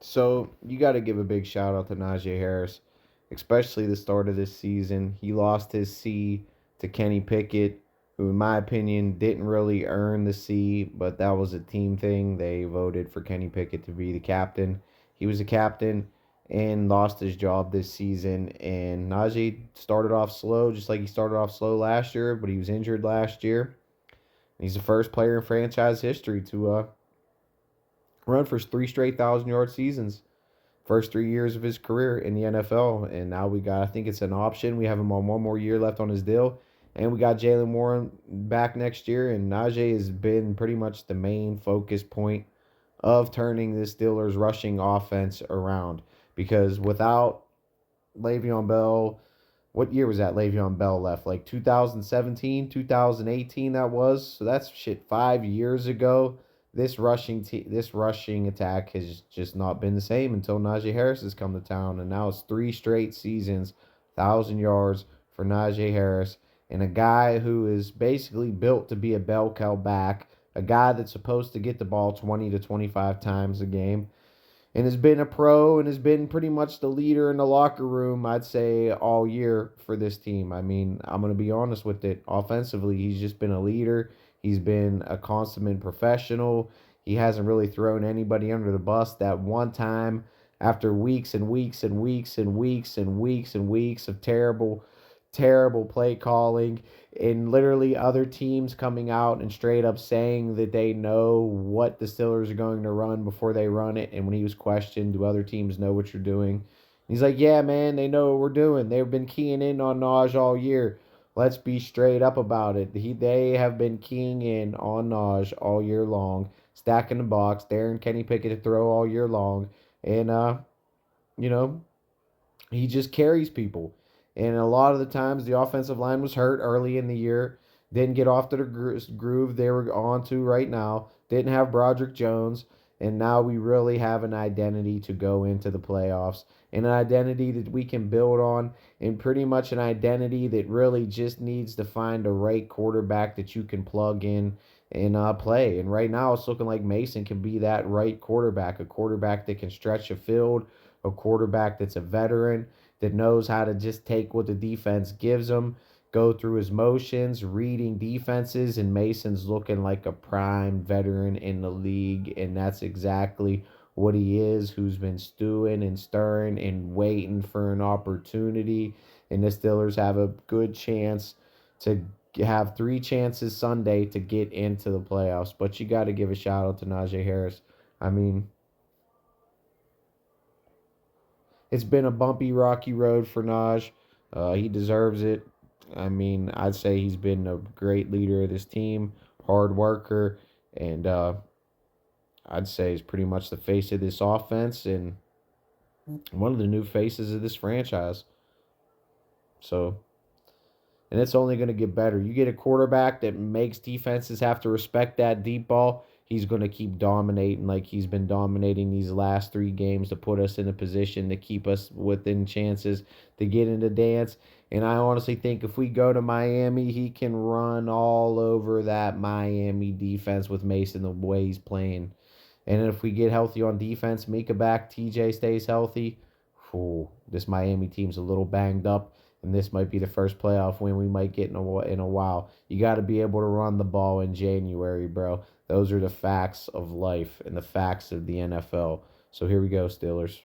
So you got to give a big shout out to Najee Harris, especially the start of this season. He lost his C to Kenny Pickett, who, in my opinion, didn't really earn the C, but that was a team thing. They voted for Kenny Pickett to be the captain. He was the captain and lost his job this season. And Najee started off slow, just like he started off slow last year, but he was injured last year. He's the first player in franchise history to run for three straight 1,000 yard seasons. First 3 years of his career in the NFL. And now we got, I think it's an option. We have him on one more year left on his deal. And we got Jalen Warren back next year. And Najee has been pretty much the main focus point of turning the Steelers' rushing offense around. Because without Le'Veon Bell, what year was that Le'Veon Bell left? Like 2017, 2018 that was. So that's shit 5 years ago. This rushing attack has just not been the same until Najee Harris has come to town, and now it's 3 straight seasons, 1,000 yards for Najee Harris, and a guy who is basically built to be a bell cow back, a guy that's supposed to get the ball 20 to 25 times a game, and has been a pro and has been pretty much the leader in the locker room, I'd say, all year for this team. I mean, I'm going to be honest with it. Offensively, he's just been a leader. He's been a consummate professional. He hasn't really thrown anybody under the bus. That one time, after weeks and weeks and weeks and weeks and weeks and weeks of terrible play calling, and literally other teams coming out and straight up saying that they know what the Steelers are going to run before they run it. And when he was questioned, do other teams know what you're doing? He's like, yeah, man, they know what we're doing. They've been keying in on Naj all year. Let's be straight up about it. They have been keying in on Naj all year long, stacking the box, daring Kenny Pickett to throw all year long. And, you know, he just carries people. And a lot of the times the offensive line was hurt early in the year. Didn't get off to the groove they were on to right now. Didn't have Broderick Jones. And now we really have an identity to go into the playoffs. And an identity that we can build on. And pretty much an identity that really just needs to find a right quarterback that you can plug in and play. And right now it's looking like Mason can be that right quarterback. A quarterback that can stretch a field, a quarterback that's a veteran, that knows how to just take what the defense gives him, go through his motions, reading defenses, and Mason's looking like a prime veteran in the league, and that's exactly what he is, who's been stewing and stirring and waiting for an opportunity, and the Steelers have a good chance to have 3 chances Sunday to get into the playoffs. But you got to give a shout out to Najee Harris. I mean, it's been a bumpy, rocky road for Naj. He deserves it. I mean, I'd say he's been a great leader of this team, hard worker, and I'd say he's pretty much the face of this offense and one of the new faces of this franchise. So, and it's only going to get better. You get a quarterback that makes defenses have to respect that deep ball, he's going to keep dominating like he's been dominating these last 3 games to put us in a position to keep us within chances to get into dance. And I honestly think if we go to Miami, he can run all over that Miami defense with Mason the way he's playing. And if we get healthy on defense, Mika back, TJ stays healthy, whew, this Miami team's a little banged up, and this might be the first playoff win we might get in a while. You got to be able to run the ball in January, bro. Those are the facts of life and the facts of the NFL. So here we go, Steelers.